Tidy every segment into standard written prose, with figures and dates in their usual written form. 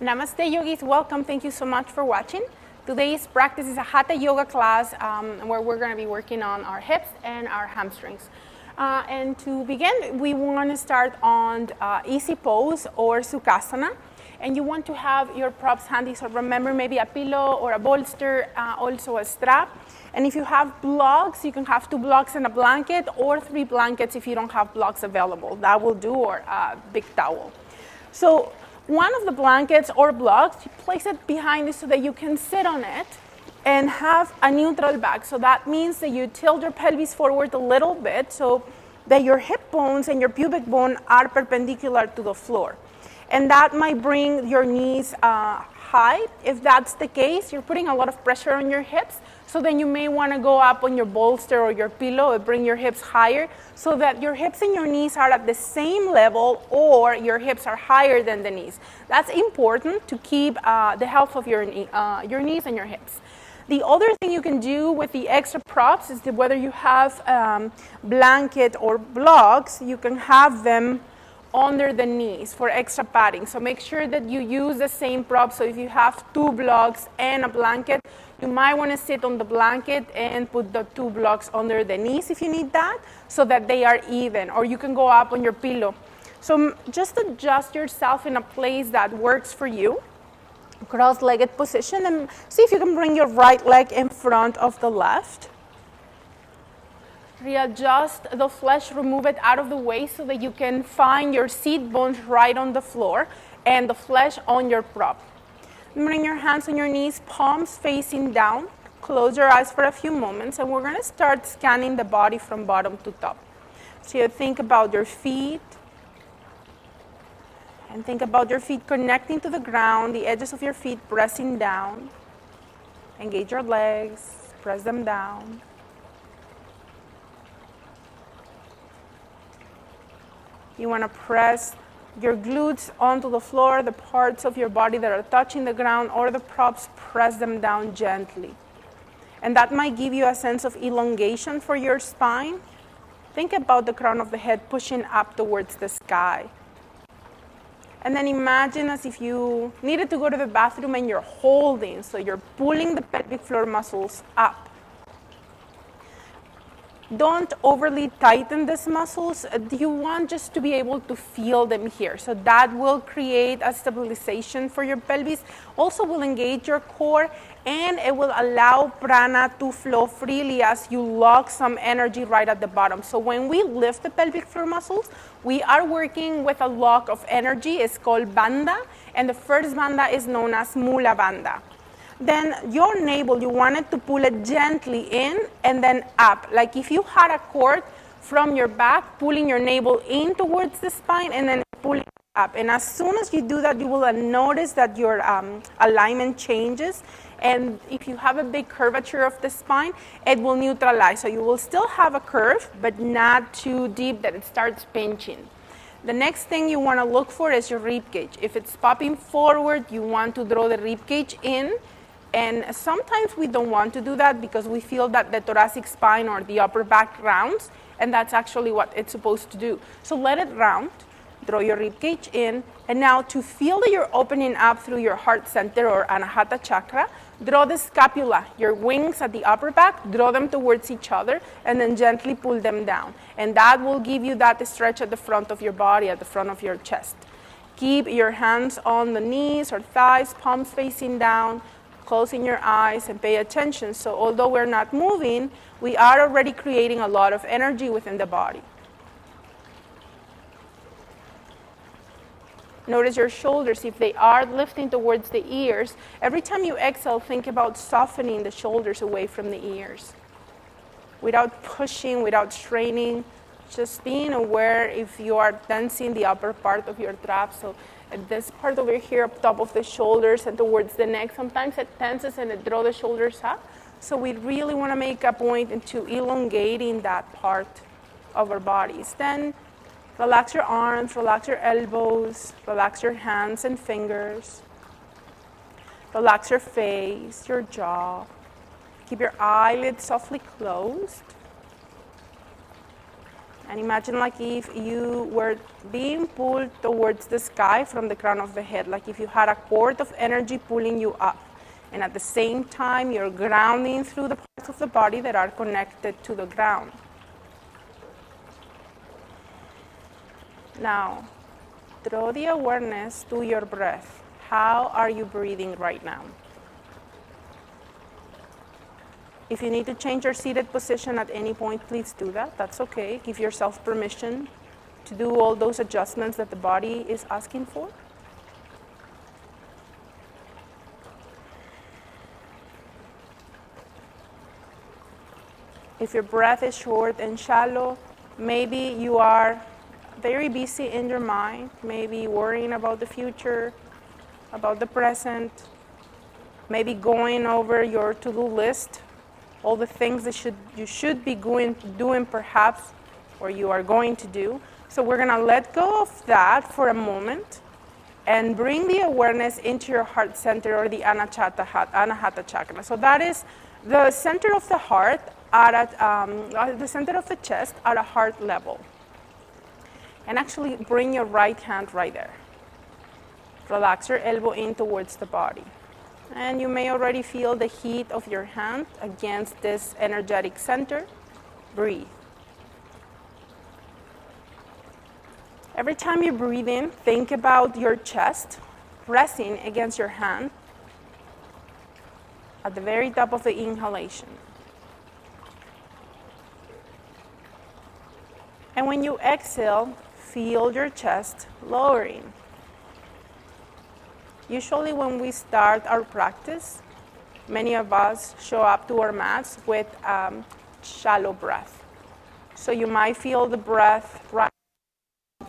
Namaste yogis, welcome. Thank you so much for watching. Today's practice is a Hatha yoga class where we're going to be working on our hips and our hamstrings. And to begin, we want to start on easy pose or Sukhasana. And you want to have your props handy, so remember maybe a pillow or a bolster, also a strap. And if you have blocks, you can have 2 blocks and a blanket, or 3 blankets if you don't have blocks available. That will do, or a big towel. So one of the blankets or blocks, you place it behind you so that you can sit on it and have a neutral back. So that means that you tilt your pelvis forward a little bit so that your hip bones and your pubic bone are perpendicular to the floor. And that might bring your knees high. If that's the case, you're putting a lot of pressure on your hips. So then you may want to go up on your bolster or your pillow and bring your hips higher so that your hips and your knees are at the same level, or your hips are higher than the knees. That's important to keep the health of your knees and your hips. The other thing you can do with the extra props is that whether you have blanket or blocks, you can have them under the knees for extra padding. So make sure that you use the same prop. So if you have 2 blocks and a blanket, you might want to sit on the blanket and put the 2 blocks under the knees if you need that, so that they are even, or you can go up on your pillow. So just adjust yourself in a place that works for you. Cross-legged position, and see if you can bring your right leg in front of the left. Readjust the flesh, remove it out of the way so that you can find your seat bones right on the floor and the flesh on your prop. Bring your hands on your knees, palms facing down. Close your eyes for a few moments, and we're going to start scanning the body from bottom to top. So you think about your feet, and think about your feet connecting to the ground, the edges of your feet pressing down. Engage your legs, press them down. You want to press your glutes onto the floor, the parts of your body that are touching the ground or the props, press them down gently. And that might give you a sense of elongation for your spine. Think about the crown of the head pushing up towards the sky. And then imagine as if you needed to go to the bathroom and you're holding, so you're pulling the pelvic floor muscles up. Don't overly tighten these muscles. You want just to be able to feel them here. So that will create a stabilization for your pelvis. Also will engage your core, and it will allow prana to flow freely as you lock some energy right at the bottom. So when we lift the pelvic floor muscles, we are working with a lock of energy. It's called bandha, and the first bandha is known as mula bandha. Then your navel, you want it to pull it gently in and then up. Like if you had a cord from your back, pulling your navel in towards the spine and then pulling up. And as soon as you do that, you will notice that your alignment changes. And if you have a big curvature of the spine, it will neutralize. So you will still have a curve, but not too deep that it starts pinching. The next thing you want to look for is your rib cage. If it's popping forward, you want to draw the rib cage in. And sometimes we don't want to do that because we feel that the thoracic spine or the upper back rounds, and that's actually what it's supposed to do. So let it round, draw your rib cage in, and now to feel that you're opening up through your heart center or Anahata chakra, draw the scapula, your wings at the upper back, draw them towards each other, and then gently pull them down. And that will give you that stretch at the front of your body, at the front of your chest. Keep your hands on the knees or thighs, palms facing down, closing your eyes and pay attention. So although we're not moving, we are already creating a lot of energy within the body. Notice your shoulders, if they are lifting towards the ears. Every time you exhale, think about softening the shoulders away from the ears. Without pushing, without straining, just being aware if you are tensing the upper part of your trap. So this part over here up top of the shoulders and towards the neck, sometimes it tenses and it draws the shoulders up. So we really want to make a point into elongating that part of our bodies. Then relax your arms, relax your elbows, relax your hands and fingers. Relax your face, your jaw. Keep your eyelids softly closed. And imagine like if you were being pulled towards the sky from the crown of the head, like if you had a cord of energy pulling you up. And at the same time, you're grounding through the parts of the body that are connected to the ground. Now, draw the awareness to your breath. How are you breathing right now? If you need to change your seated position at any point, please do that. That's okay. Give yourself permission to do all those adjustments that the body is asking for. If your breath is short and shallow, maybe you are very busy in your mind, maybe worrying about the future, about the present, maybe going over your to-do list, all the things that you should be doing perhaps, or you are going to do. So we're going to let go of that for a moment and bring the awareness into your heart center, or the Anahata chakra. So that is the center of the heart, the center of the chest at a heart level. And actually bring your right hand right there. Relax your elbow in towards the body. And you may already feel the heat of your hand against this energetic center. Breathe. Every time you breathe in, think about your chest pressing against your hand at the very top of the inhalation. And when you exhale, feel your chest lowering. Usually when we start our practice, many of us show up to our mats with shallow breath. So you might feel the breath right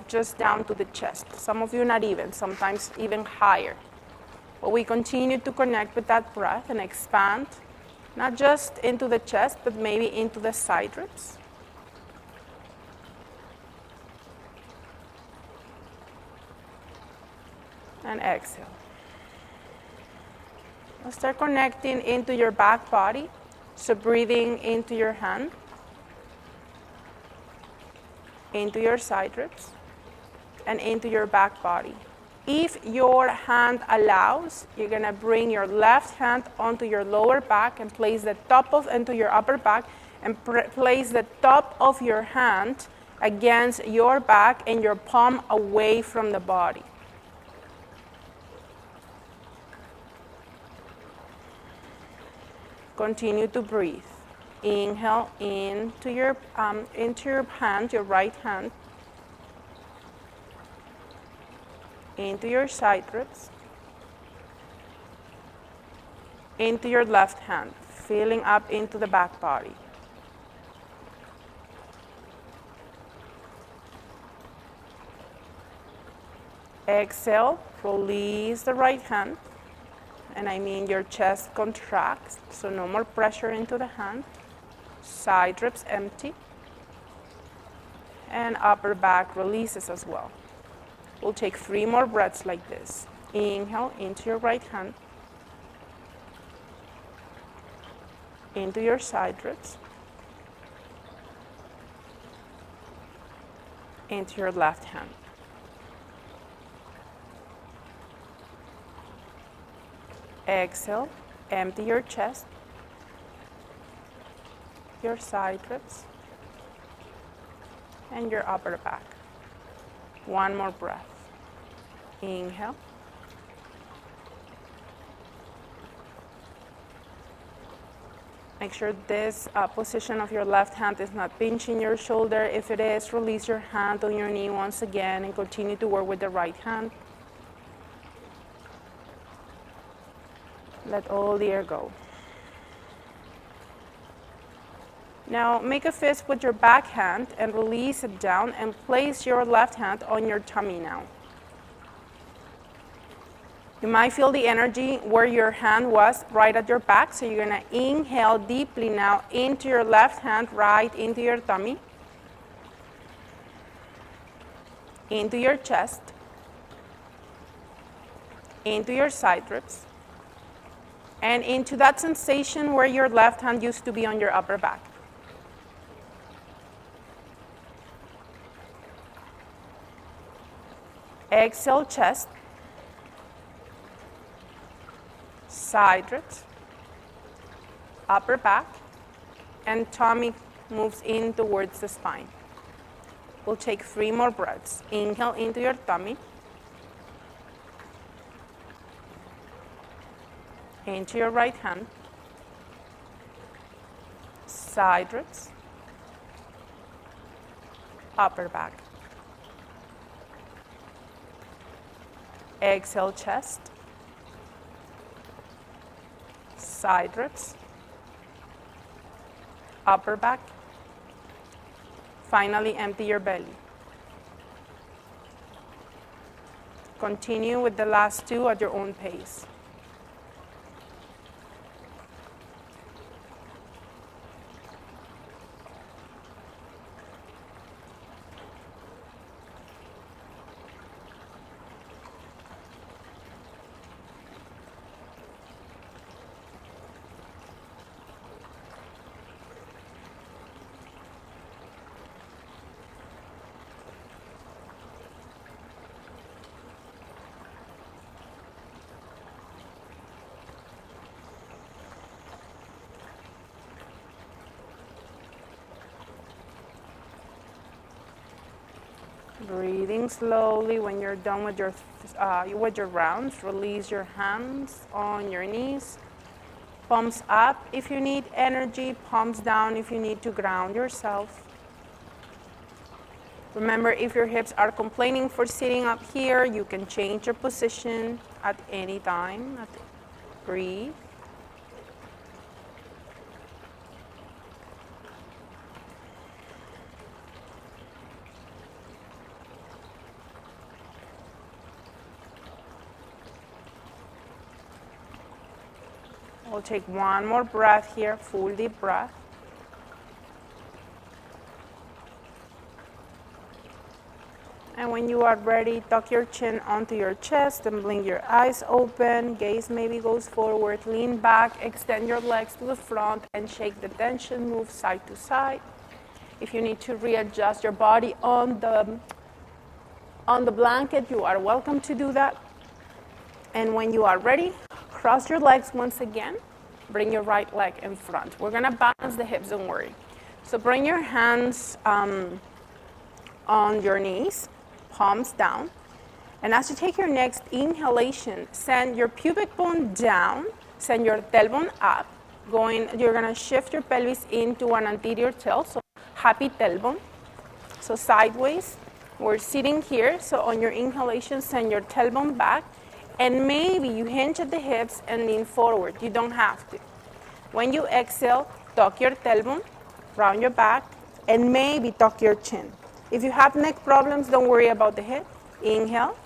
just down to the chest. Some of you not even, sometimes even higher. But we continue to connect with that breath and expand, not just into the chest, but maybe into the side ribs. And exhale. Now start connecting into your back body. So breathing into your hand, into your side ribs, and into your back body. If your hand allows, you're gonna bring your left hand onto your lower back and place the top of into your upper back, and place the top of your hand against your back and your palm away from the body. Continue to breathe. Inhale into your hand, your right hand, into your side ribs, into your left hand, filling up into the back body. Exhale, release the right hand. And I mean your chest contracts, so no more pressure into the hand. Side ribs empty. And upper back releases as well. We'll take 3 more breaths like this. Inhale into your right hand. Into your side ribs. Into your left hand. Exhale, empty your chest, your side ribs, and your upper back. 1 more breath. Inhale. Make sure this position of your left hand is not pinching your shoulder. If it is, release your hand on your knee once again and continue to work with the right hand. Let all the air go. Now make a fist with your back hand and release it down, and place your left hand on your tummy now. You might feel the energy where your hand was right at your back, so you're gonna inhale deeply now into your left hand, right into your tummy, into your chest, into your side ribs, and into that sensation where your left hand used to be on your upper back. Exhale, chest. Side ribs. Upper back. And tummy moves in towards the spine. We'll take 3 more breaths. Inhale into your tummy. Into your right hand. Side ribs. Upper back. Exhale, chest. Side ribs. Upper back. Finally, empty your belly. Continue with the last 2 at your own pace. Breathing slowly. When you're done with your rounds, release your hands on your knees. Palms up if you need energy, palms down if you need to ground yourself. Remember, if your hips are complaining for sitting up here, you can change your position at any time. Breathe. We'll take 1 more breath here, full deep breath. And when you are ready, tuck your chin onto your chest and blink your eyes open. Gaze maybe goes forward, lean back, extend your legs to the front and shake the tension, move side to side. If you need to readjust your body on the blanket, you are welcome to do that. And when you are ready, cross your legs once again. Bring your right leg in front. We're going to balance the hips, don't worry. So bring your hands on your knees, palms down. And as you take your next inhalation, send your pubic bone down, send your tailbone up. You're going to shift your pelvis into an anterior tilt, so happy tailbone. So sideways, we're sitting here. So on your inhalation, send your tailbone back. And maybe you hinge at the hips and lean forward. You don't have to. When you exhale, tuck your tailbone, round your back, and maybe tuck your chin. If you have neck problems, don't worry about the hip. Inhale,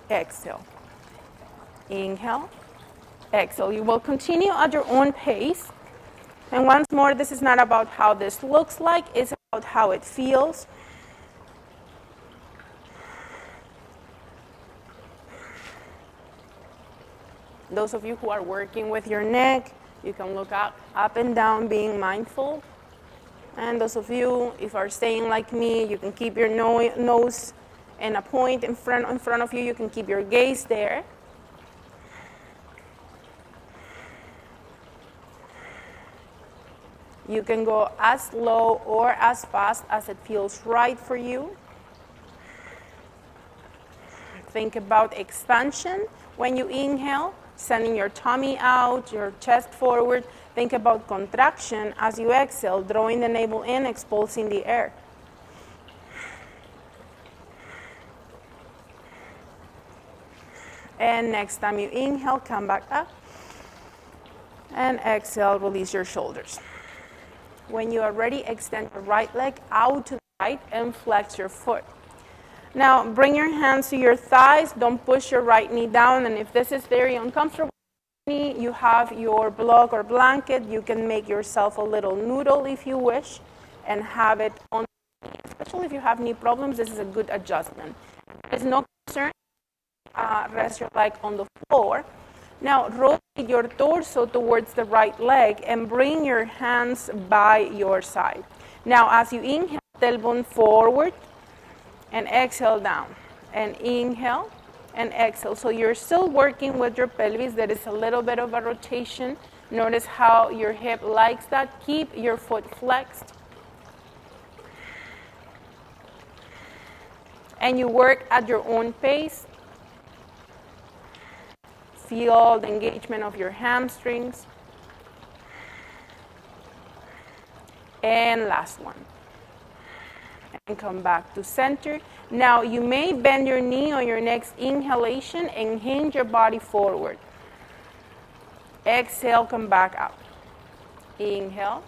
exhale. Inhale, exhale. You will continue at your own pace. And once more, this is not about how this looks like, it's about how it feels. Those of you who are working with your neck, you can look up and down, being mindful. And those of you, if you are staying like me, you can keep your nose and a point in front of you. You can keep your gaze there. You can go as slow or as fast as it feels right for you. Think about expansion when you inhale, sending your tummy out, your chest forward. Think about contraction as you exhale, drawing the navel in, expulsing the air. And next time you inhale, come back up. And exhale, release your shoulders. When you are ready, extend your right leg out to the right and flex your foot. Now, bring your hands to your thighs. Don't push your right knee down. And if this is very uncomfortable, you have your block or blanket. You can make yourself a little noodle if you wish and have it on. Especially if you have knee problems, this is a good adjustment. There's no concern. Rest your leg on the floor. Now, rotate your torso towards the right leg and bring your hands by your side. Now, as you inhale, tailbone forward. And exhale down. and inhale, and exhale. So you're still working with your pelvis. There is a little bit of a rotation. Notice how your hip likes that. Keep your foot flexed. And you work at your own pace. Feel the engagement of your hamstrings. And last one. And come back to center. Now you may bend your knee on your next inhalation and hinge your body forward. Exhale, come back up. Inhale.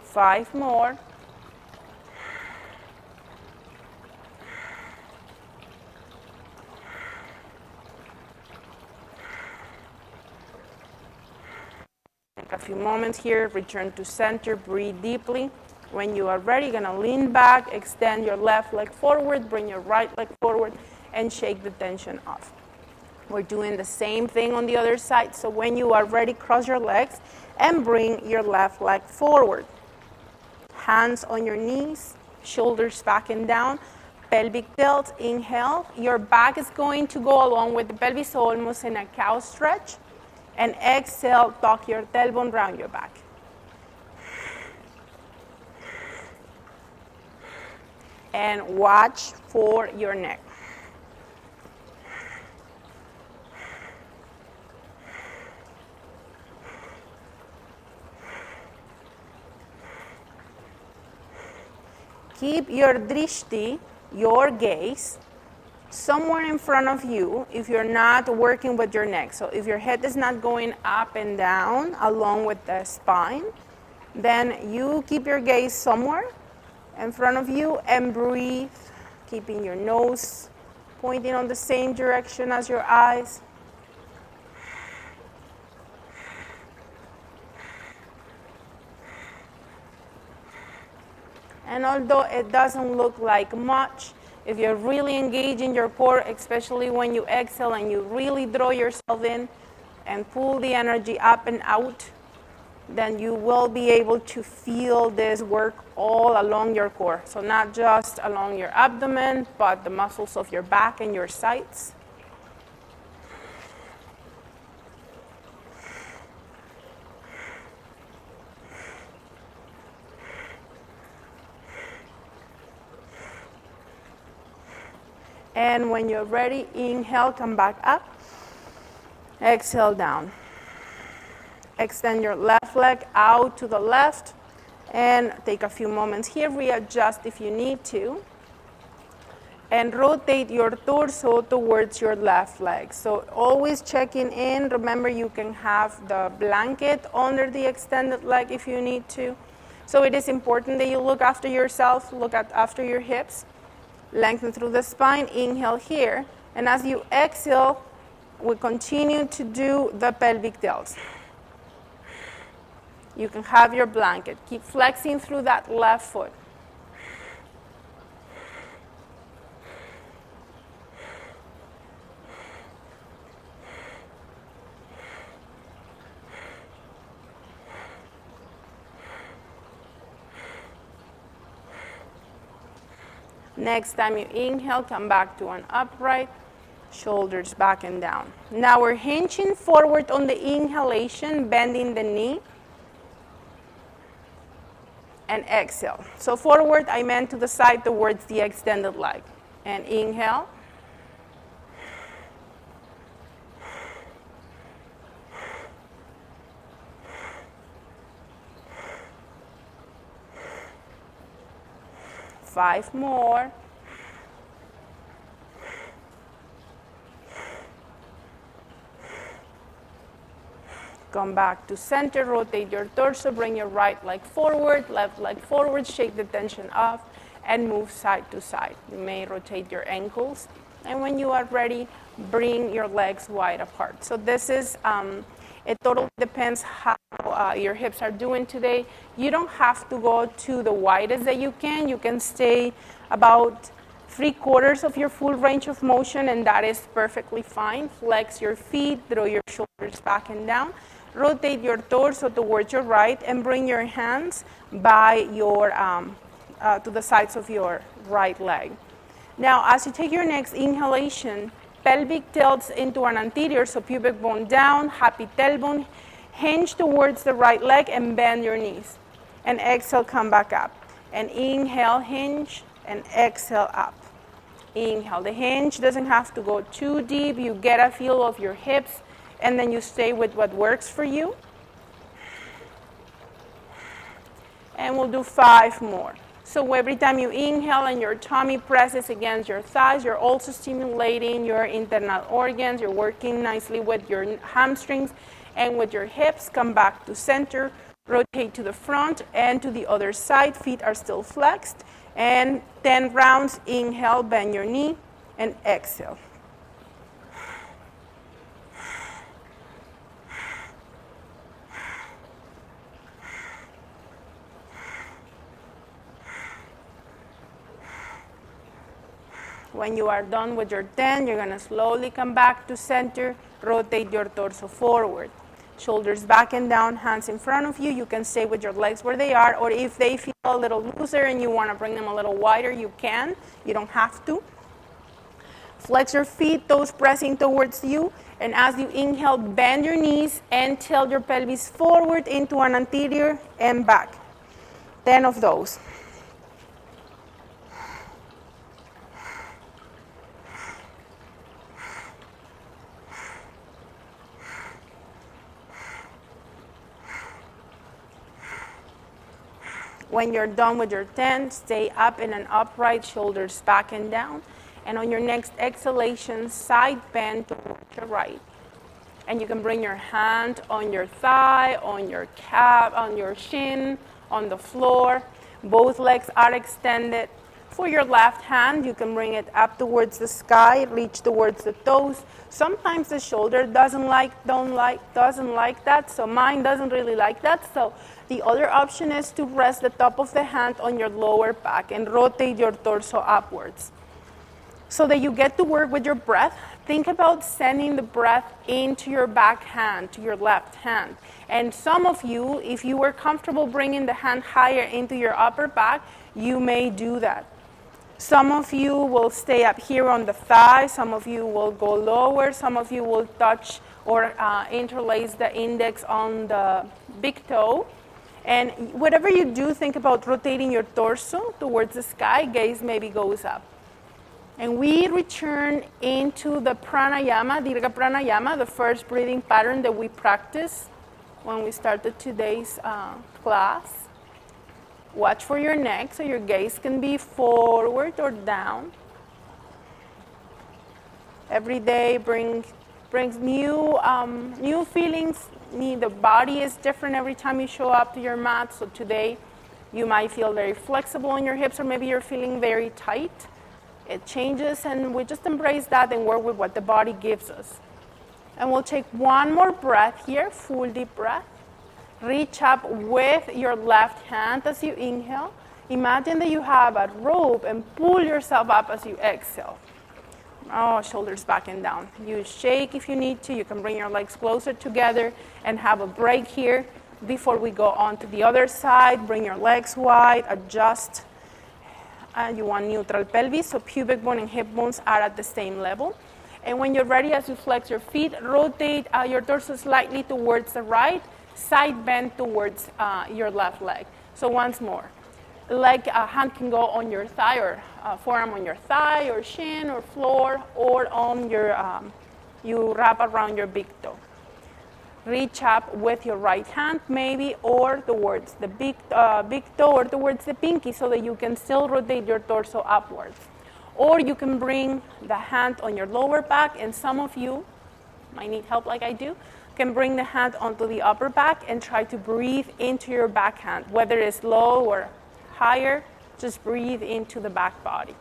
Five more. Take a few moments here, return to center, breathe deeply. When you are ready, you're gonna lean back, extend your left leg forward, bring your right leg forward, and shake the tension off. We're doing the same thing on the other side, so when you are ready, cross your legs and bring your left leg forward. Hands on your knees, shoulders back and down, pelvic tilt, inhale. Your back is going to go along with the pelvis, so almost in a cow stretch. And exhale, tuck your tailbone round your back. And watch for your neck. Keep your drishti, your gaze, somewhere in front of you if you're not working with your neck. So if your head is not going up and down along with the spine, then you keep your gaze somewhere in front of you and breathe, keeping your nose pointing on the same direction as your eyes. And although it doesn't look like much, if you're really engaging your core, especially when you exhale and you really draw yourself in and pull the energy up and out, then you will be able to feel this work all along your core. So not just along your abdomen, but the muscles of your back and your sides. And when you're ready, inhale, come back up. Exhale down. Extend your left leg out to the left and take a few moments here. Readjust if you need to. And rotate your torso towards your left leg. So always checking in. Remember, you can have the blanket under the extended leg if you need to. So it is important that you look after yourself, after your hips. Lengthen through the spine, inhale here. And as you exhale, we continue to do the pelvic tilts. You can have your blanket. Keep flexing through that left foot. Next time you inhale, come back to an upright, shoulders back and down. Now we're hinging forward on the inhalation, bending the knee, and exhale. So forward, I meant to the side towards the extended leg. And inhale. Five more. Come back to center, rotate your torso, bring your right leg forward, left leg forward, shake the tension off, and move side to side. You may rotate your ankles, and when you are ready, bring your legs wide apart. So this is, it totally depends how your hips are doing today. You don't have to go to the widest that you can. You can stay about 3/4 of your full range of motion, and that is perfectly fine. Flex your feet, throw your shoulders back and down. Rotate your torso towards your right and bring your hands by your, to the sides of your right leg. Now, as you take your next inhalation, pelvic tilts into an anterior, so pubic bone down, happy tailbone, hinge towards the right leg and bend your knees. And exhale, come back up. And inhale, hinge, and exhale up. Inhale. The hinge doesn't have to go too deep. You get a feel of your hips, and then you stay with what works for you. And we'll do 5 more. So every time you inhale and your tummy presses against your thighs, you're also stimulating your internal organs. You're working nicely with your hamstrings and with your hips. Come back to center. Rotate to the front and to the other side. Feet are still flexed. And 10 rounds. Inhale, bend your knee, and exhale. When you are done with your 10, you're going to slowly come back to center. Rotate your torso forward. Shoulders back and down, hands in front of you. You can stay with your legs where they are, or if they feel a little looser and you want to bring them a little wider, you can. You don't have to. Flex your feet, toes pressing towards you. And as you inhale, bend your knees and tilt your pelvis forward into an anterior and back. 10 of those. When you're done with your 10, stay up in an upright, shoulders back and down. And on your next exhalation, side bend towards your right. And you can bring your hand on your thigh, on your calf, on your shin, on the floor. Both legs are extended. For your left hand, you can bring it up towards the sky, reach towards the toes. Sometimes the shoulder doesn't like that, so mine doesn't really like that. So the other option is to rest the top of the hand on your lower back and rotate your torso upwards. So that you get to work with your breath, think about sending the breath into your back hand, to your left hand. And some of you, if you were comfortable bringing the hand higher into your upper back, you may do that. Some of you will stay up here on the thigh, some of you will go lower, some of you will touch or interlace the index on the big toe. And whatever you do, think about rotating your torso towards the sky, gaze maybe goes up. And we return into the pranayama, Dirga Pranayama, the first breathing pattern that we practiced when we started today's class. Watch for your neck so your gaze can be forward or down. Every day brings new feelings. The body is different every time you show up to your mat. So today you might feel very flexible on your hips, or maybe you're feeling very tight. It changes, and we just embrace that and work with what the body gives us. And we'll take one more breath here, full deep breath. Reach up with your left hand as you inhale. Imagine that you have a rope and pull yourself up as you exhale. Oh, shoulders back and down. You shake if you need to. You can bring your legs closer together and have a break here before we go on to the other side. Bring your legs wide, adjust. You want neutral pelvis, so pubic bone and hip bones are at the same level. And when you're ready, as you flex your feet, rotate your torso slightly towards the right, side bend towards your left leg. So once more. Hand can go on your thigh, or forearm on your thigh, or shin, or floor, or on your, you wrap around your big toe. Reach up with your right hand, maybe, or towards the big toe, or towards the pinky, so that you can still rotate your torso upwards. Or you can bring the hand on your lower back, and some of you might need help like I do, can bring the hand onto the upper back and try to breathe into your back hand. Whether it's low or higher, just breathe into the back body.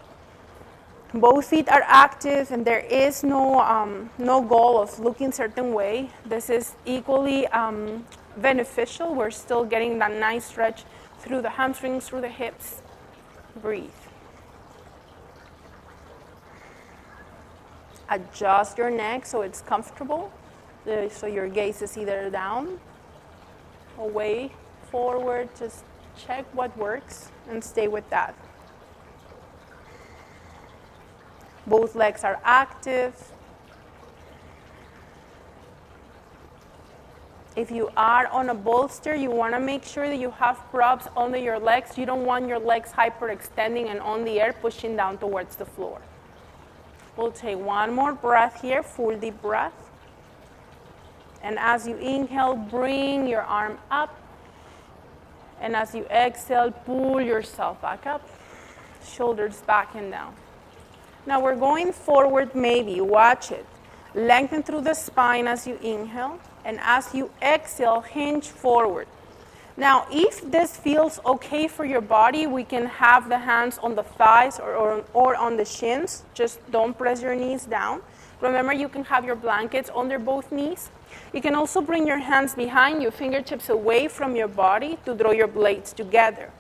Both feet are active, and there is no goal of looking a certain way. This is equally beneficial. We're still getting that nice stretch through the hamstrings, through the hips. Breathe. Adjust your neck so it's comfortable. So your gaze is either down, away, forward. Just check what works and stay with that. Both legs are active. If you are on a bolster, you want to make sure that you have props under your legs. You don't want your legs hyperextending and on the air pushing down towards the floor. We'll take one more breath here, full deep breath. And as you inhale, bring your arm up. And as you exhale, pull yourself back up. Shoulders back and down. Now we're going forward maybe, watch it. Lengthen through the spine as you inhale. And as you exhale, hinge forward. Now, if this feels okay for your body, we can have the hands on the thighs or on the shins. Just don't press your knees down. Remember, you can have your blankets under both knees. You can also bring your hands behind you, fingertips away from your body to draw your blades together.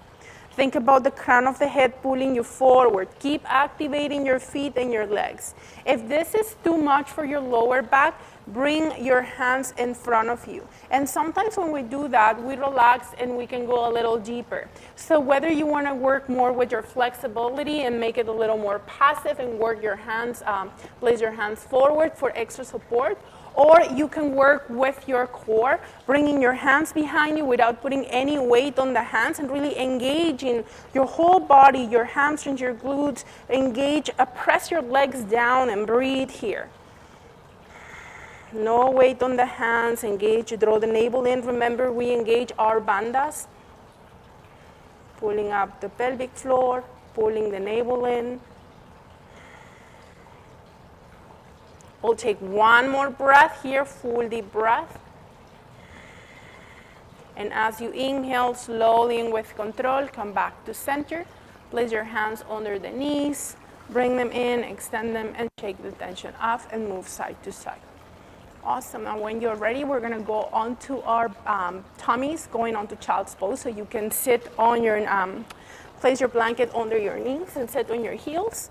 Think about the crown of the head pulling you forward. Keep activating your feet and your legs. If this is too much for your lower back, bring your hands in front of you. And sometimes when we do that, we relax and we can go a little deeper. So whether you want to work more with your flexibility and make it a little more passive and work your hands, place your hands forward for extra support, or you can work with your core, bringing your hands behind you without putting any weight on the hands and really engaging your whole body, your hamstrings, your glutes. Engage, press your legs down and breathe here. No weight on the hands, engage, draw the navel in. Remember, we engage our bandhas. Pulling up the pelvic floor, pulling the navel in. We'll take one more breath here, full deep breath. And as you inhale, slowly and with control, come back to center. Place your hands under the knees, bring them in, extend them, and shake the tension off and move side to side. Awesome. And when you're ready, we're going to go onto our tummies, going onto child's pose. So you can sit on your, place your blanket under your knees and sit on your heels.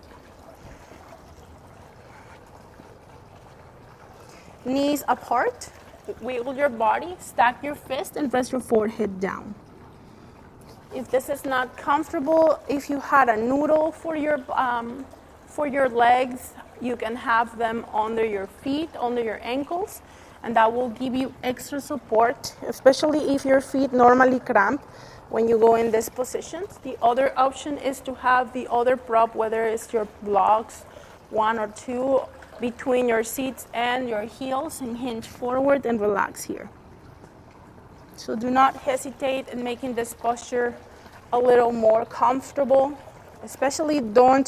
Knees apart, wiggle your body, stack your fist, and press your forehead down. If this is not comfortable, if you had a noodle for your legs, you can have them under your feet, under your ankles, and that will give you extra support, especially if your feet normally cramp when you go in these positions. The other option is to have the other prop, whether it's your blocks, one or two, between your seats and your heels, and hinge forward and relax here. So do not hesitate in making this posture a little more comfortable. Especially don't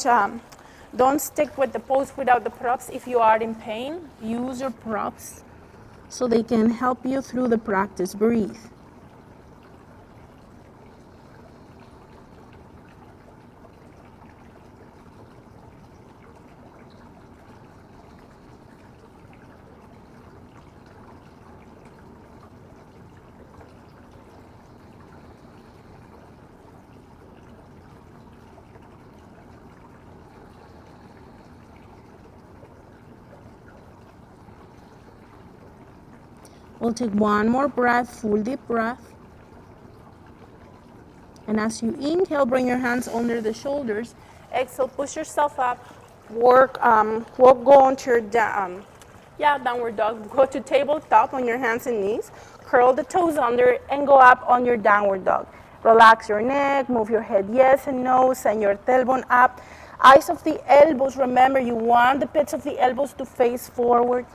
stick with the pose without the props if you are in pain. Use your props so they can help you through the practice. Breathe. We'll take one more breath, full deep breath. And as you inhale, bring your hands under the shoulders. Exhale, push yourself up. Go onto your downward dog. Go to tabletop on your hands and knees. Curl the toes under and go up on your downward dog. Relax your neck, move your head yes and no, send your tailbone up. Eyes of the elbows, remember you want the pits of the elbows to face forward.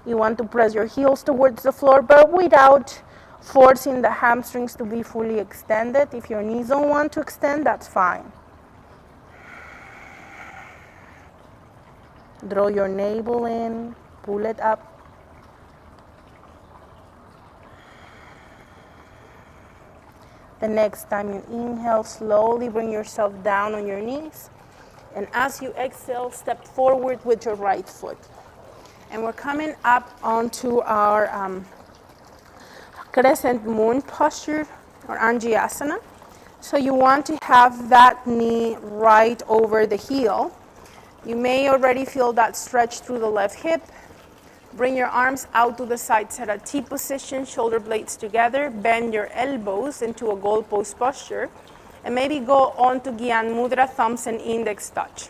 You want to press your heels towards the floor, but without forcing the hamstrings to be fully extended. If your knees don't want to extend, that's fine. Draw your navel in, pull it up. The next time you inhale, slowly bring yourself down on your knees. And as you exhale, step forward with your right foot. And we're coming up onto our crescent moon posture, or Angiasana. So you want to have that knee right over the heel. You may already feel that stretch through the left hip. Bring your arms out to the side, set a T position, shoulder blades together, bend your elbows into a goal pose posture, and maybe go on to Gyan Mudra, thumbs and index touch.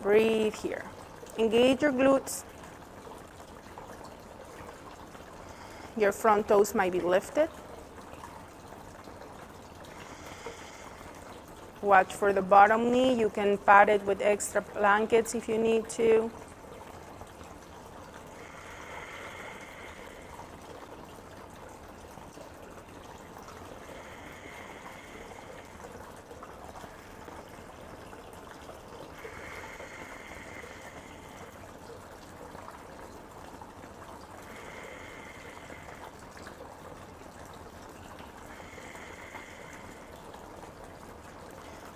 Breathe here. Engage your glutes. Your front toes might be lifted. Watch for the bottom knee. You can pad it with extra blankets if you need to.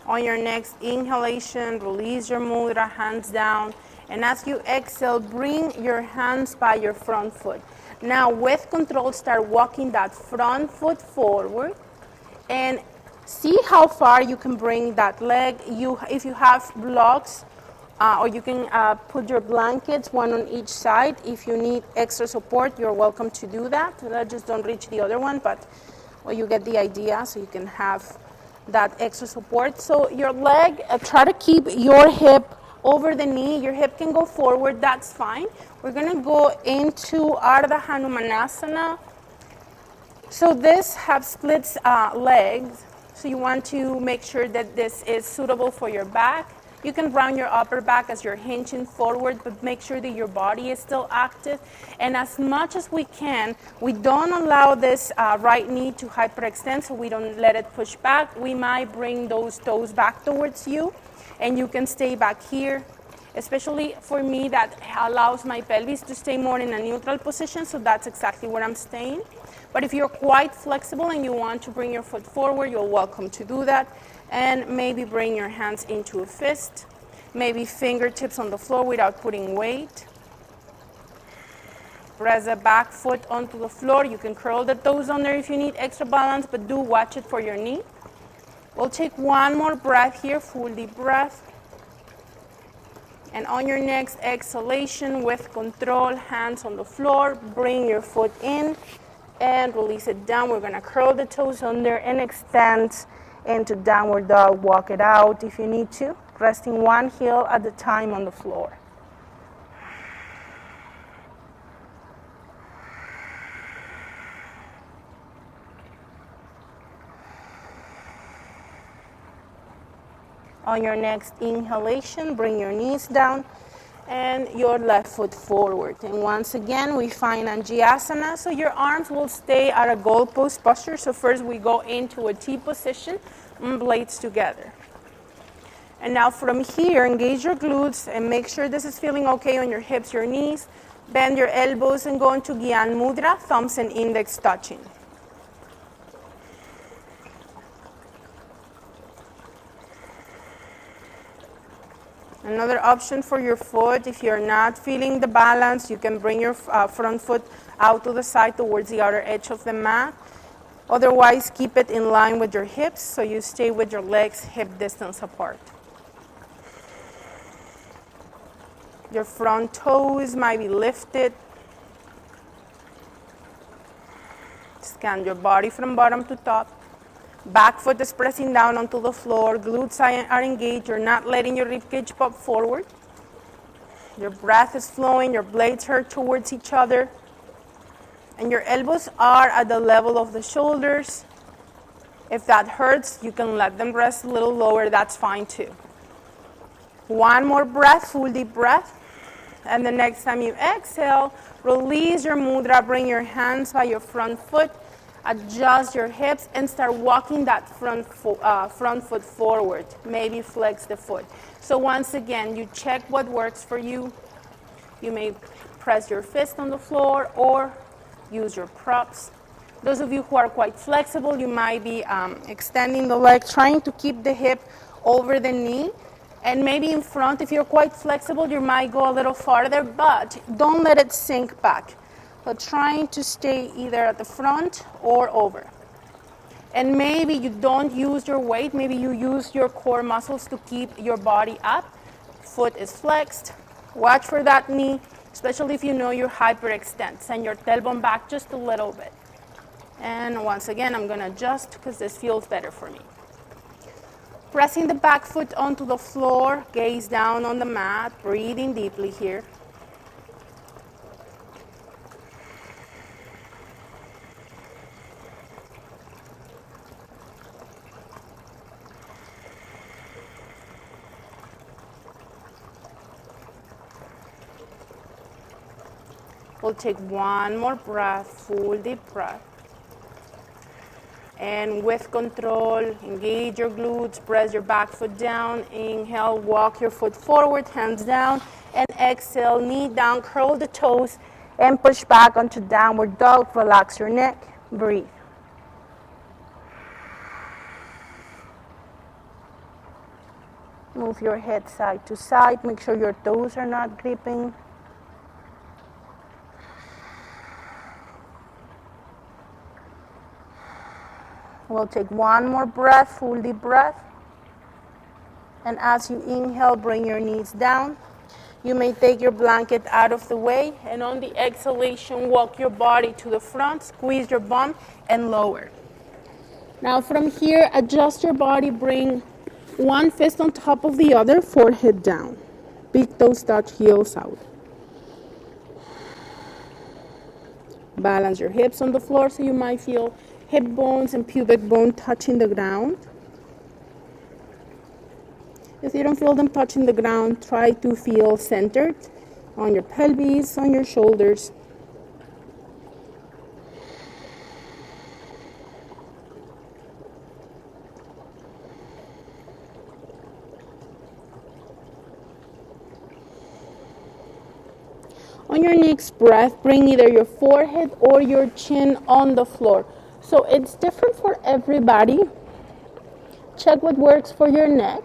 On your next inhalation, release your mudra, hands down. And as you exhale, bring your hands by your front foot. Now, with control, start walking that front foot forward. And see how far you can bring that leg. If you have blocks, or you can put your blankets, one on each side. If you need extra support, you're welcome to do that. Just don't reach the other one, but well, you get the idea, so you can have that extra support. So your leg, try to keep your hip over the knee. Your hip can go forward, that's fine. We're gonna go into Ardha Hanumanasana. So this has splits legs, so you want to make sure that this is suitable for your back. You can round your upper back as you're hinging forward, but make sure that your body is still active. And as much as we can, we don't allow this right knee to hyperextend, so we don't let it push back. We might bring those toes back towards you, and you can stay back here. Especially for me, that allows my pelvis to stay more in a neutral position, so that's exactly where I'm staying. But if you're quite flexible and you want to bring your foot forward, you're welcome to do that. And maybe bring your hands into a fist. Maybe fingertips on the floor without putting weight. Press the back foot onto the floor. You can curl the toes under if you need extra balance, but do watch it for your knee. We'll take one more breath here, full deep breath. And on your next exhalation, with control, hands on the floor, bring your foot in and release it down. We're gonna curl the toes under and extend into downward dog. Walk it out if you need to, resting one heel at a time on the floor. On your next inhalation, bring your knees down and your left foot forward. And once again, we find Angiasana. So your arms will stay at a goal post posture. So first we go into a T position, blades together. And now from here, engage your glutes and make sure this is feeling okay on your hips, your knees. Bend your elbows and go into Gyan Mudra, thumbs and index touching. Another option for your foot, if you're not feeling the balance, you can bring your front foot out to the side towards the outer edge of the mat. Otherwise, keep it in line with your hips so you stay with your legs hip distance apart. Your front toes might be lifted. Scan your body from bottom to top. Back foot is pressing down onto the floor. Glutes are engaged. You're not letting your ribcage pop forward. Your breath is flowing. Your blades are towards each other. And your elbows are at the level of the shoulders. If that hurts, you can let them rest a little lower. That's fine too. One more breath, full deep breath. And the next time you exhale, release your mudra. Bring your hands by your front foot. Adjust your hips and start walking that front foot forward. Maybe flex the foot. So once again, you check what works for you. You may press your fist on the floor or use your props. Those of you who are quite flexible, you might be extending the leg, trying to keep the hip over the knee. And maybe in front, if you're quite flexible, you might go a little farther, but don't let it sink back. But trying to stay either at the front or over. And maybe you don't use your weight, maybe you use your core muscles to keep your body up. foot is flexed. Watch for that knee, especially if you know you hyperextend. Send your tailbone back just a little bit. And once again, I'm going to adjust because this feels better for me. Pressing the back foot onto the floor, gaze down on the mat, breathing deeply here. We'll take one more breath, full deep breath. And with control, engage your glutes, press your back foot down. Inhale, walk your foot forward, hands down. And exhale, knee down, curl the toes, and push back onto downward dog. Relax your neck, breathe. Move your head side to side. Make sure your toes are not gripping. We'll take one more breath, full deep breath. And as you inhale, bring your knees down. You may take your blanket out of the way, and on the exhalation, walk your body to the front, squeeze your bum, and lower. Now from here, adjust your body, bring one fist on top of the other, forehead down. Big toes touch, heels out. Balance your hips on the floor so you might feel hip bones and pubic bone touching the ground. If you don't feel them touching the ground, try to feel centered on your pelvis, on your shoulders. On your next breath, bring either your forehead or your chin on the floor. So it's different for everybody. Check what works for your neck.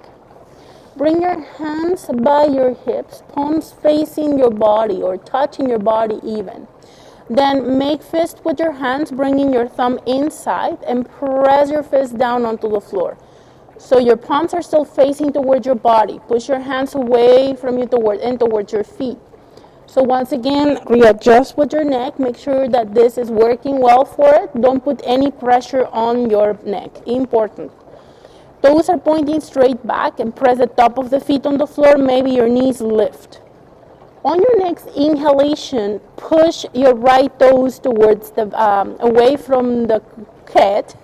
Bring your hands by your hips, palms facing your body or touching your body even. Then make fist with your hands, bringing your thumb inside and press your fist down onto the floor. So your palms are still facing towards your body. Push your hands away from you towards your feet. So once again, readjust with your neck. Make sure that this is working well for it. Don't put any pressure on your neck. Important. Toes are pointing straight back and press the top of the feet on the floor. Maybe your knees lift. On your next inhalation, push your right toes towards the away from the head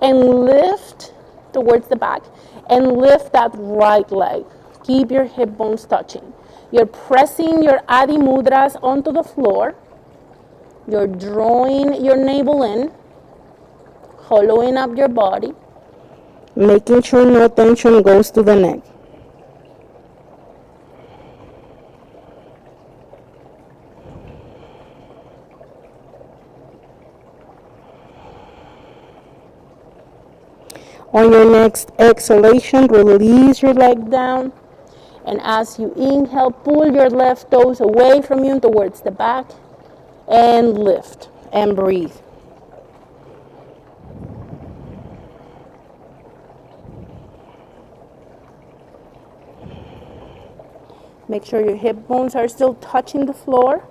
and lift towards the back and lift that right leg. Keep your hip bones touching. You're pressing your Adi Mudras onto the floor. You're drawing your navel in, hollowing up your body, making sure no tension goes to the neck. On your next exhalation, release your leg down. And as you inhale, pull your left toes away from you towards the back and lift and breathe. Make sure your hip bones are still touching the floor.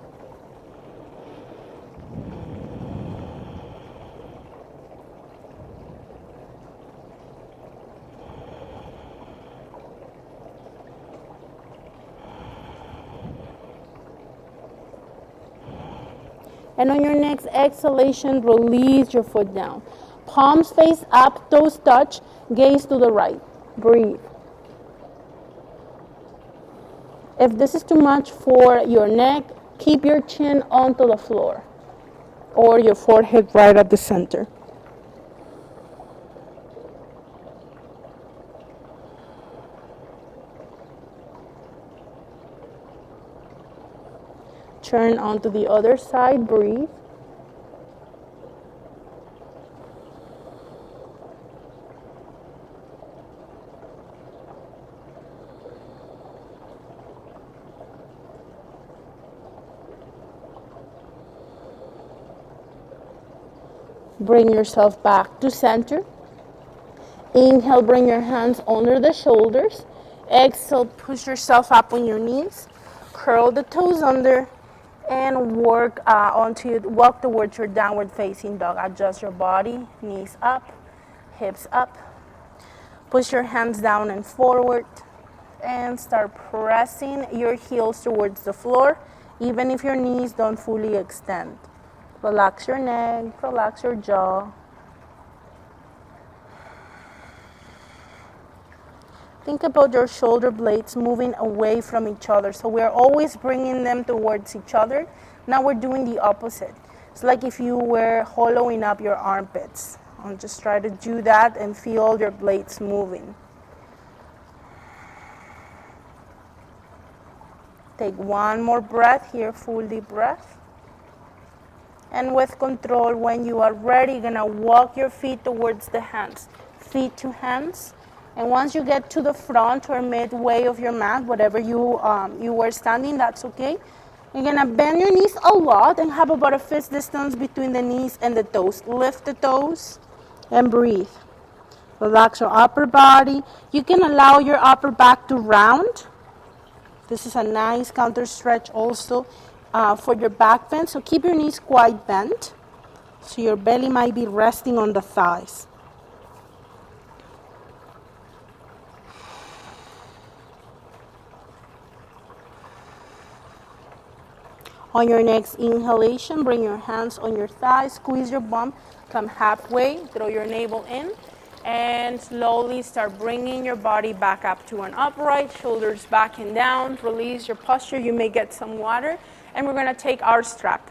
And on your next exhalation, release your foot down. Palms face up, toes touch, gaze to the right. Breathe. If this is too much for your neck, keep your chin onto the floor or your forehead right at the center. Turn onto the other side, breathe. Bring yourself back to center. Inhale, bring your hands under the shoulders Exhale, push yourself up on your knees. Curl the toes under and walk towards your downward facing dog. Adjust your body, knees up, hips up. Push your hands down and forward and start pressing your heels towards the floor, even if your knees don't fully extend. Relax your neck, relax your jaw. Think about your shoulder blades moving away from each other. So we're always bringing them towards each other. Now we're doing the opposite. It's like if you were hollowing up your armpits. And just try to do that and feel your blades moving. Take one more breath here, full deep breath. And with control, when you are ready, you're gonna walk your feet towards the hands. Feet to hands. And once you get to the front or midway of your mat, whatever you were standing, that's okay. You're gonna bend your knees a lot and have about a fist distance between the knees and the toes. Lift the toes and breathe. Relax your upper body. You can allow your upper back to round. This is a nice counter stretch also for your back bend. So keep your knees quite bent. So your belly might be resting on the thighs. On your next inhalation, bring your hands on your thighs, squeeze your bum, come halfway, throw your navel in, and slowly start bringing your body back up to an upright, shoulders back and down. Release your posture. You may get some water, and we're gonna take our strap.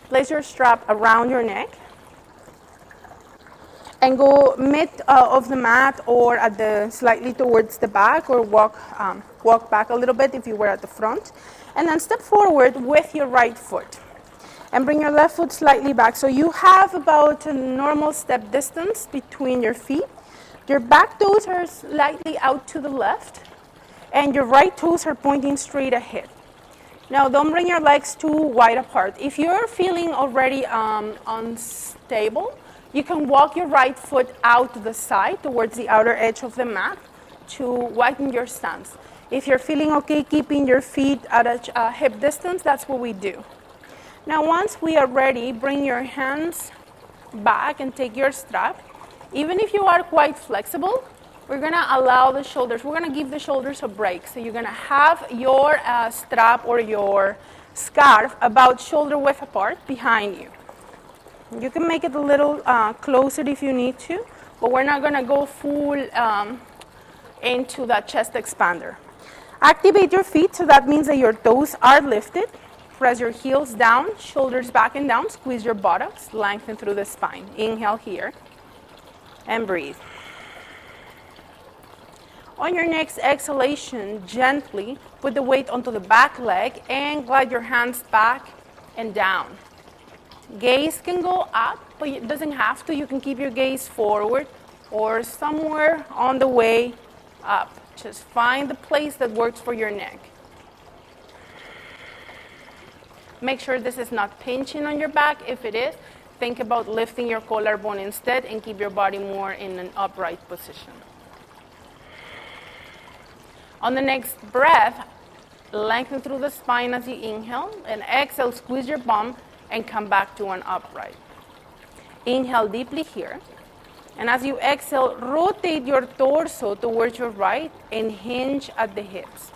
Place your strap around your neck and go mid of the mat or at the slightly towards the back, or walk back a little bit if you were at the front, and then step forward with your right foot and bring your left foot slightly back. So you have about a normal step distance between your feet. Your back toes are slightly out to the left and your right toes are pointing straight ahead. Now don't bring your legs too wide apart. If you're feeling already unstable, you can walk your right foot out to the side towards the outer edge of the mat to widen your stance. If you're feeling okay keeping your feet at a hip distance, that's what we do. Now once we are ready, bring your hands back and take your strap. Even if you are quite flexible, we're gonna allow the shoulders, we're gonna give the shoulders a break. So you're gonna have your strap or your scarf about shoulder width apart behind you. You can make it a little closer if you need to, but we're not gonna go full into that chest expander. Activate your feet, so that means that your toes are lifted. Press your heels down, shoulders back and down, squeeze your buttocks, lengthen through the spine. Inhale here, and breathe. On your next exhalation, gently put the weight onto the back leg and glide your hands back and down. Gaze can go up, but it doesn't have to. You can keep your gaze forward or somewhere on the way up. Just find the place that works for your neck. Make sure this is not pinching on your back. If it is, think about lifting your collarbone instead and keep your body more in an upright position. On the next breath, lengthen through the spine as you inhale, and exhale, squeeze your bum and come back to an upright. Inhale deeply here. And as you exhale, rotate your torso towards your right and hinge at the hips.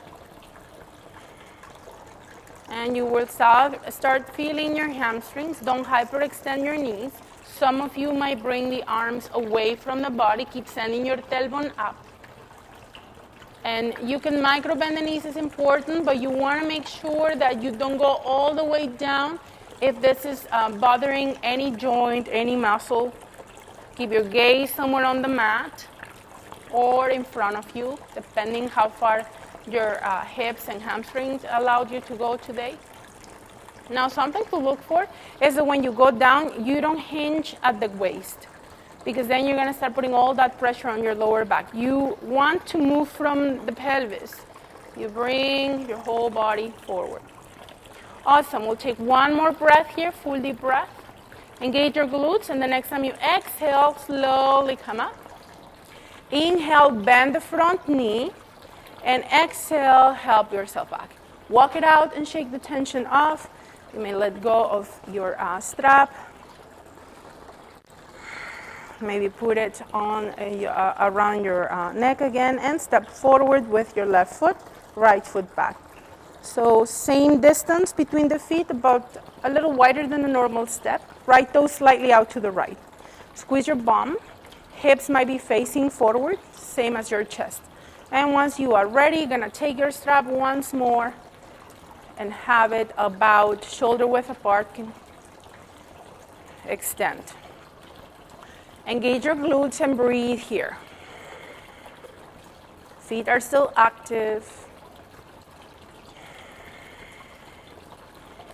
And you will start feeling your hamstrings. Don't hyperextend your knees. Some of you might bring the arms away from the body. Keep sending your tailbone up. And you can micro bend the knees, is important, but you want to make sure that you don't go all the way down. If this is bothering any joint, any muscle, keep your gaze somewhere on the mat or in front of you, depending how far your hips and hamstrings allowed you to go today. Now, something to look for is that when you go down, you don't hinge at the waist, because then you're going to start putting all that pressure on your lower back. You want to move from the pelvis. You bring your whole body forward. Awesome. We'll take one more breath here, full deep breath. Engage your glutes, and the next time you exhale, slowly come up. Inhale, bend the front knee, and exhale, help yourself back. Walk it out and shake the tension off. You may let go of your strap. Maybe put it on around your neck again and step forward with your left foot, right foot back. So same distance between the feet, about a little wider than the normal step. Right toe slightly out to the right. Squeeze your bum. Hips might be facing forward, same as your chest. And once you are ready, you're gonna take your strap once more and have it about shoulder width apart. Extend. Engage your glutes and breathe here. Feet are still active.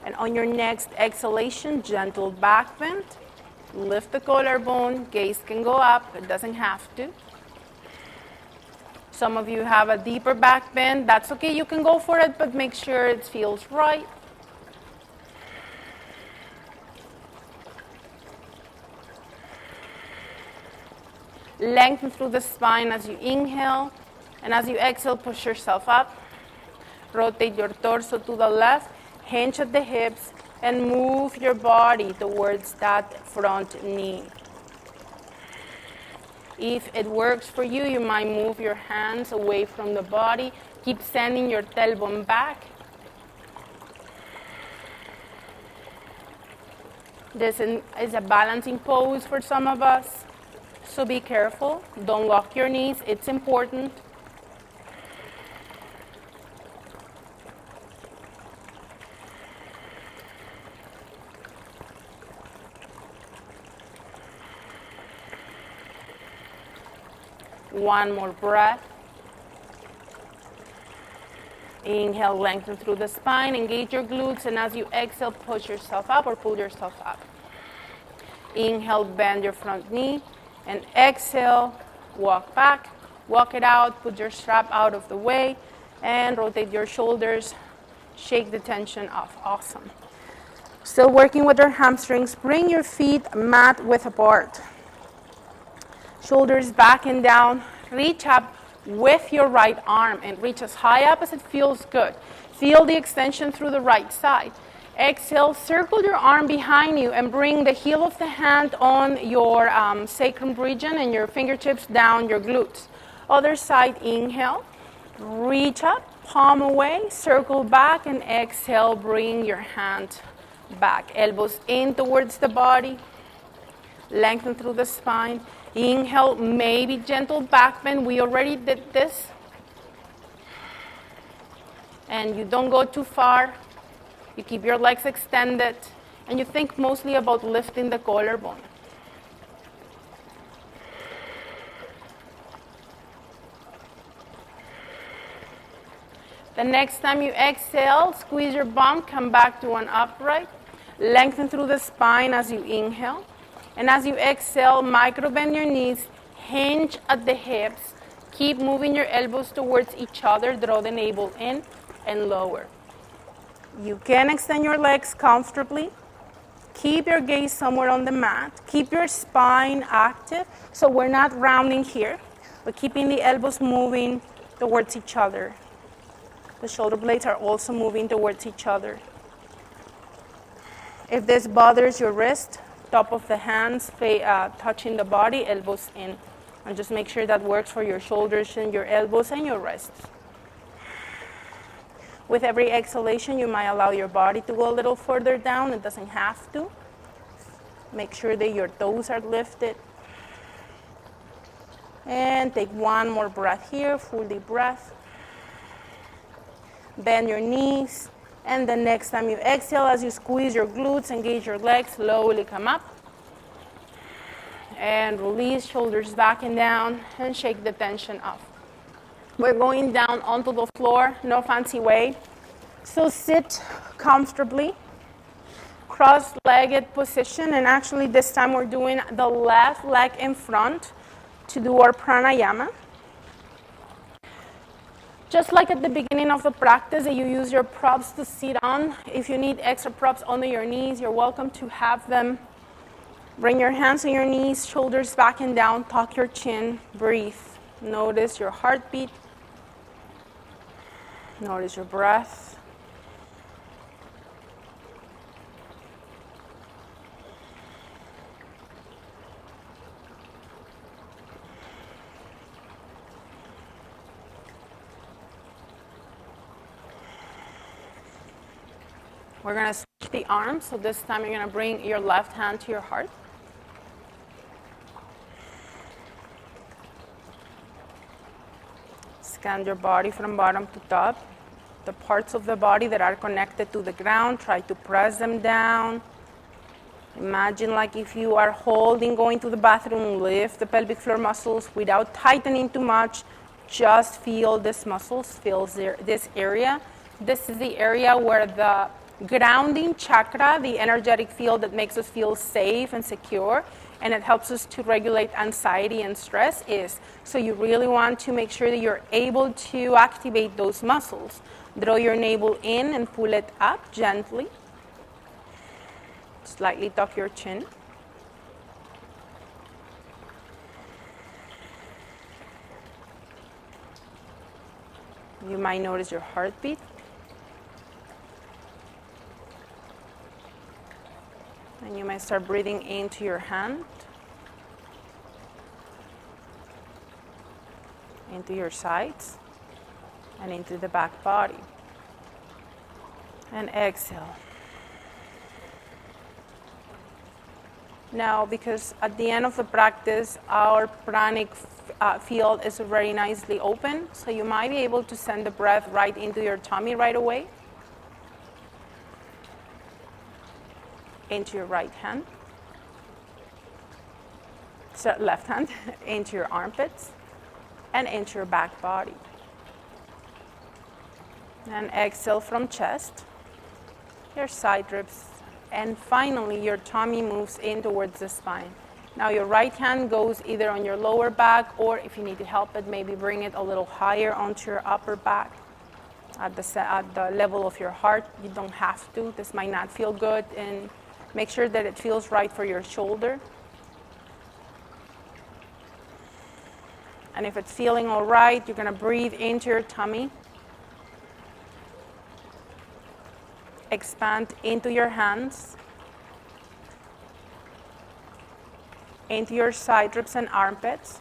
And on your next exhalation, gentle back bend. Lift the collarbone, gaze can go up, it doesn't have to. Some of you have a deeper back bend, that's okay, you can go for it, but make sure it feels right. Lengthen through the spine as you inhale, and as you exhale, push yourself up. Rotate your torso to the left, hinge at the hips, and move your body towards that front knee. If it works for you, you might move your hands away from the body. Keep sending your tailbone back. This is a balancing pose for some of us, so be careful. Don't lock your knees, it's important. One more breath. Inhale, lengthen through the spine, engage your glutes, and as you exhale, push yourself up or pull yourself up. Inhale, bend your front knee, and exhale, walk back, walk it out, put your strap out of the way, and rotate your shoulders, shake the tension off. Awesome. Still working with your hamstrings. Bring your feet mat width apart. Shoulders back and down. Reach up with your right arm and reach as high up as it feels good. Feel the extension through the right side. Exhale, circle your arm behind you and bring the heel of the hand on your sacrum region and your fingertips down your glutes. Other side, inhale, reach up, palm away, circle back, and exhale, bring your hand back. Elbows in towards the body, lengthen through the spine. Inhale, maybe gentle back bend. We already did this. And you don't go too far. You keep your legs extended. And you think mostly about lifting the collarbone. The next time you exhale, squeeze your bum, come back to an upright. Lengthen through the spine as you inhale. And as you exhale, micro bend your knees, hinge at the hips. Keep moving your elbows towards each other. Draw the navel in and lower. You can extend your legs comfortably. Keep your gaze somewhere on the mat. Keep your spine active, so we're not rounding here, but keeping the elbows moving towards each other. The shoulder blades are also moving towards each other. If this bothers your wrist, top of the hands touching the body, elbows in. And just make sure that works for your shoulders and your elbows and your wrists. With every exhalation, you might allow your body to go a little further down. It doesn't have to. Make sure that your toes are lifted. And take one more breath here, full deep breath. Bend your knees. And the next time you exhale, as you squeeze your glutes, engage your legs, slowly come up. And release, shoulders back and down, and shake the tension off. We're going down onto the floor, no fancy way. So sit comfortably, cross-legged position, and actually this time we're doing the left leg in front to do our pranayama. Just like at the beginning of the practice that you use your props to sit on, if you need extra props under your knees, you're welcome to have them. Bring your hands on your knees, shoulders back and down, tuck your chin, breathe. Notice your heartbeat. Notice your breath. We're going to switch the arms. So this time you're going to bring your left hand to your heart. Scan your body from bottom to top. The parts of the body that are connected to the ground, try to press them down. Imagine like if you are holding, going to the bathroom, lift the pelvic floor muscles without tightening too much. Just feel these muscles, feel this area. This is the area where the grounding chakra, the energetic field that makes us feel safe and secure, and it helps us to regulate anxiety and stress is. So you really want to make sure that you're able to activate those muscles. Draw your navel in and pull it up gently. Slightly tuck your chin. You might notice your heartbeat. And you might start breathing into your hand, into your sides, and into the back body. And exhale. Now, because at the end of the practice, our pranic field is very nicely open, so you might be able to send the breath right into your tummy right away. Into your right hand, so left hand, into your armpits, and into your back body. And exhale from chest, your side ribs, and finally your tummy moves in towards the spine. Now your right hand goes either on your lower back, or if you need to help it, maybe bring it a little higher onto your upper back. At the level of your heart, you don't have to. This might not feel good, and make sure that it feels right for your shoulder. And if it's feeling all right, you're going to breathe into your tummy. Expand into your hands, into your side ribs and armpits,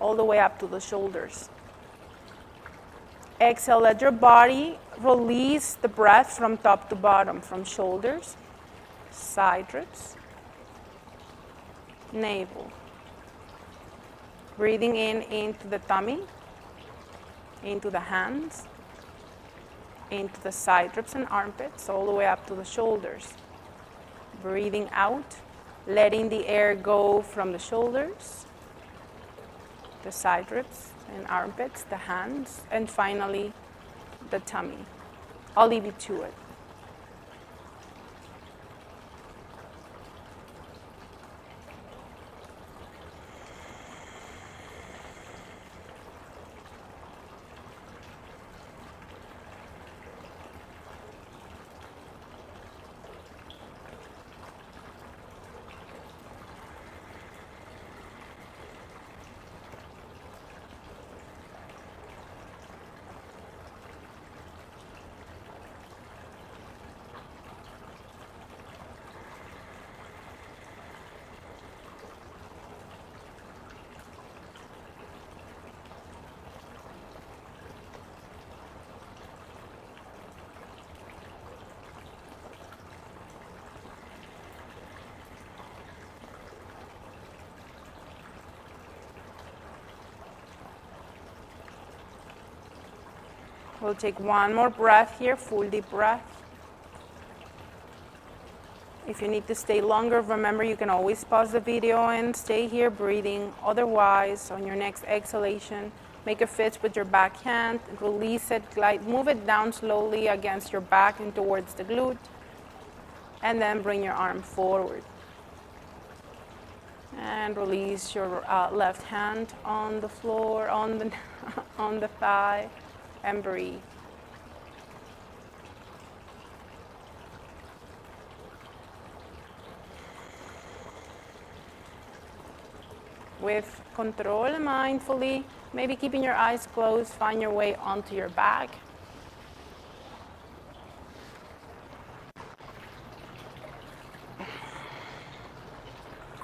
all the way up to the shoulders. Exhale, let your body release the breath from top to bottom, from shoulders, side ribs, navel. Breathing in into the tummy, into the hands, into the side ribs and armpits, all the way up to the shoulders. Breathing out, letting the air go from the shoulders, the side ribs and armpits, the hands, and finally the tummy. I'll leave you to it. We'll take one more breath here, full deep breath. If you need to stay longer, remember you can always pause the video and stay here breathing. Otherwise, on your next exhalation, make a fist with your back hand, release it, move it down slowly against your back and towards the glute, and then bring your arm forward. And release your left hand on the floor, on the thigh, and breathe. with control and mindfully, maybe keeping your eyes closed, find your way onto your back.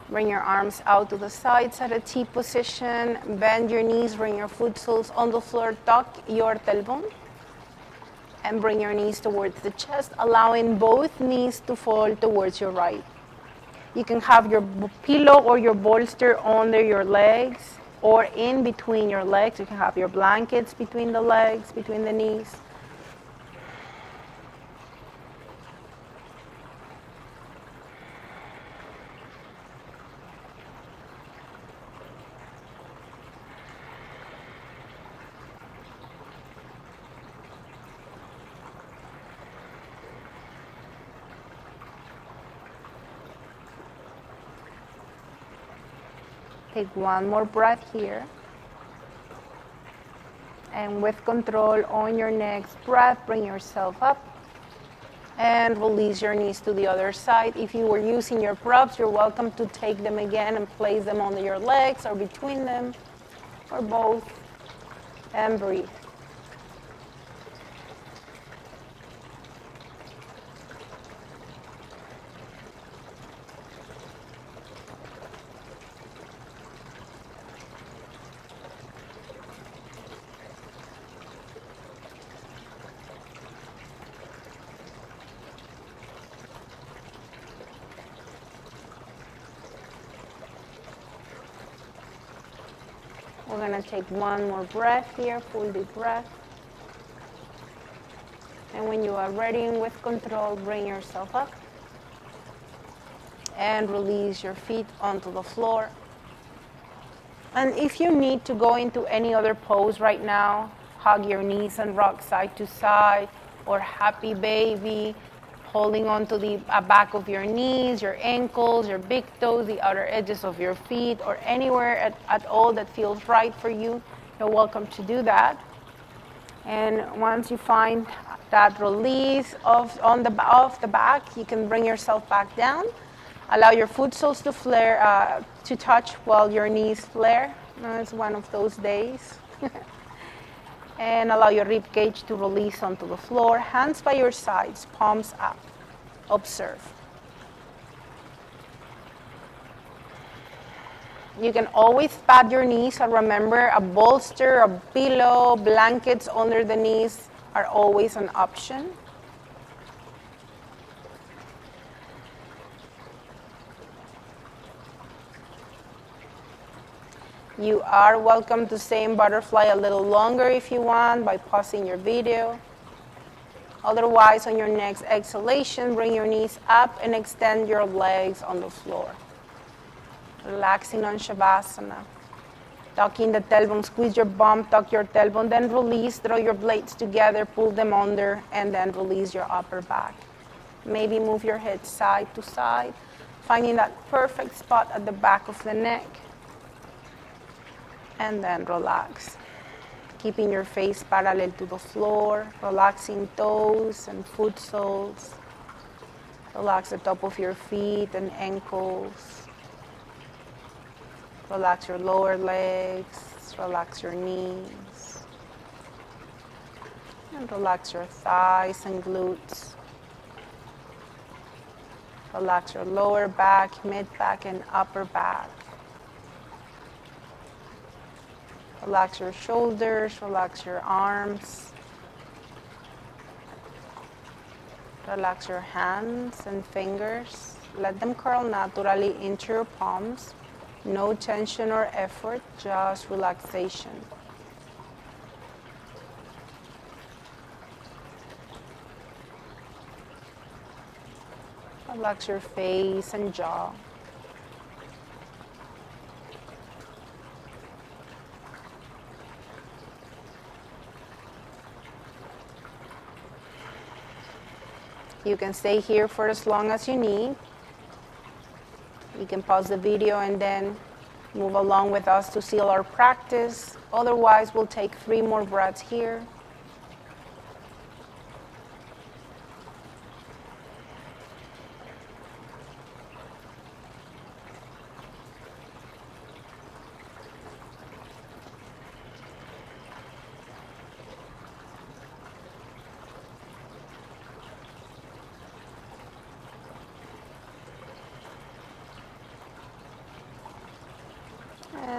Bring your arms out to the sides at a T position. Bend your knees, bring your foot soles on the floor, tuck your tailbone. And bring your knees towards the chest, allowing both knees to fall towards your right. You can have your pillow or your bolster under your legs or in between your legs. You can have your blankets between the legs, between the knees. Take one more breath here. And with control on your next breath, bring yourself up and release your knees to the other side. If you were using your props, you're welcome to take them again and place them under your legs or between them or both, and breathe. We're going to take one more breath here, full deep breath. And when you are ready and with control, bring yourself up. And release your feet onto the floor. And if you need to go into any other pose right now, hug your knees and rock side to side, or happy baby, holding onto the back of your knees, your ankles, your big toes, the outer edges of your feet, or anywhere at all that feels right for you, you're welcome to do that. And once you find that release off the back, you can bring yourself back down. Allow your foot soles to flare, to touch while your knees flare. It's one of those days. And allow your rib cage to release onto the floor. Hands by your sides, palms up. Observe. You can always pad your knees, and remember, a bolster, a pillow, blankets under the knees are always an option. You are welcome to stay in butterfly a little longer if you want by pausing your video. Otherwise, on your next exhalation, bring your knees up and extend your legs on the floor. Relaxing on Shavasana. Tucking the tailbone, squeeze your bum, tuck your tailbone, then release, draw your blades together, pull them under, and then release your upper back. Maybe move your head side to side, finding that perfect spot at the back of the neck. And then relax. Keeping your face parallel to the floor, relaxing toes and foot soles. Relax the top of your feet and ankles. Relax your lower legs, relax your knees. And relax your thighs and glutes. Relax your lower back, mid back, and upper back. Relax your shoulders, relax your arms. Relax your hands and fingers. Let them curl naturally into your palms. No tension or effort, just relaxation. Relax your face and jaw. You can stay here for as long as you need. You can pause the video and then move along with us to seal our practice. Otherwise, we'll take 3 more breaths here.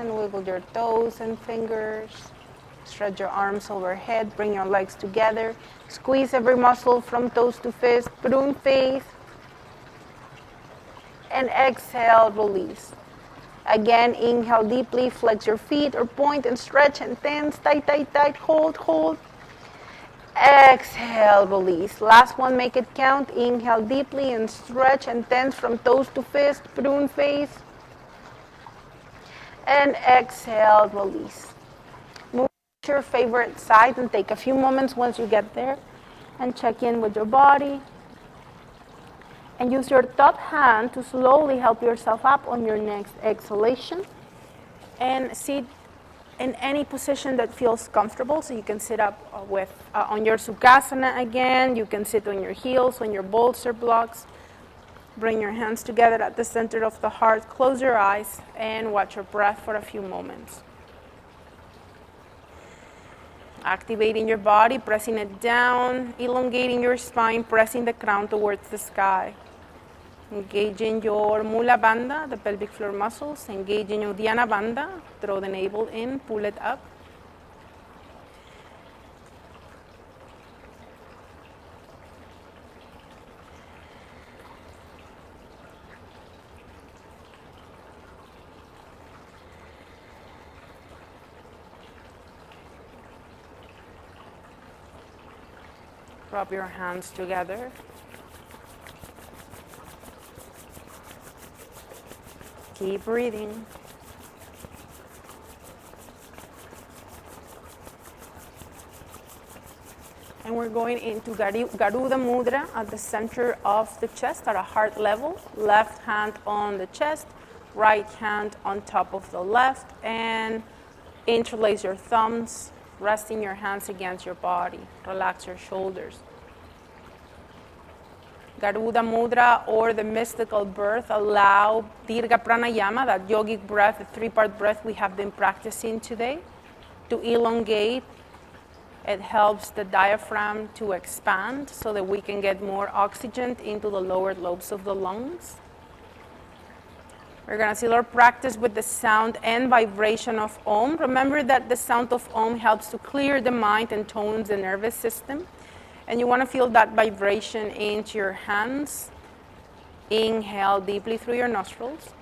and wiggle your toes and fingers. Stretch your arms overhead, bring your legs together. Squeeze every muscle from toes to fist, prune face. And exhale, release. Again, inhale deeply, flex your feet or point and stretch and tense, tight, tight, tight, hold, hold. Exhale, release. Last one, make it count. Inhale deeply and stretch and tense from toes to fist, prune face. And exhale, release. Move to your favorite side and take a few moments once you get there and check in with your body. And use your top hand to slowly help yourself up on your next exhalation. And sit in any position that feels comfortable. So you can sit up on your Sukhasana again. You can sit on your heels, on your bolster blocks. Bring your hands together at the center of the heart. Close your eyes and watch your breath for a few moments. Activating your body, pressing it down, elongating your spine, pressing the crown towards the sky. Engaging your Mula Bandha, the pelvic floor muscles. Engaging your Uddiyana Bandha, throw the navel in, pull it up. Rub your hands together. Keep breathing. And we're going into Garuda Mudra at the center of the chest at a heart level. Left hand on the chest, right hand on top of the left, and interlace your thumbs, resting your hands against your body. Relax your shoulders. Garuda Mudra, or the mystical birth, allow Dirga Pranayama, that yogic breath, the three-part breath we have been practicing today, to elongate. It helps the diaphragm to expand so that we can get more oxygen into the lower lobes of the lungs. We're going to seal our practice with the sound and vibration of Om. Remember that the sound of Om helps to clear the mind and tones the nervous system. And you want to feel that vibration into your hands. Inhale deeply through your nostrils.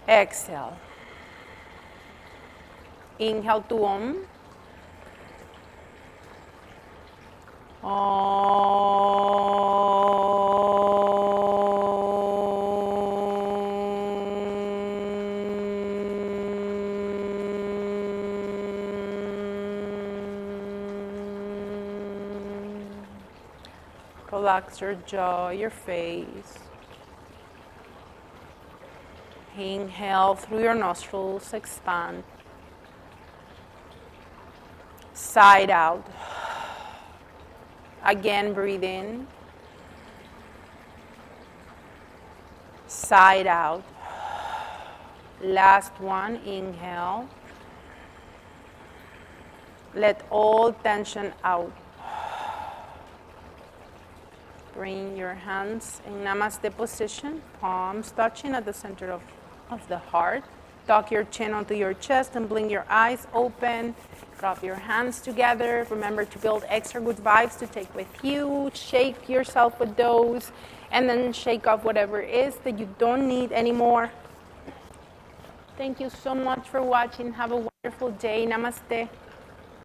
Exhale. Inhale to Om. Relax your jaw, your face. Inhale through your nostrils, expand. Side out. Again, breathe in. Side out. Last one, inhale. Let all tension out. Bring your hands in Namaste position, palms touching at the center of the heart. Tuck your chin onto your chest and blink your eyes open. Rub your hands together. Remember to build extra good vibes to take with you. Shake yourself with those, and then shake off whatever it is that you don't need anymore. Thank you so much for watching. Have a wonderful day. Namaste.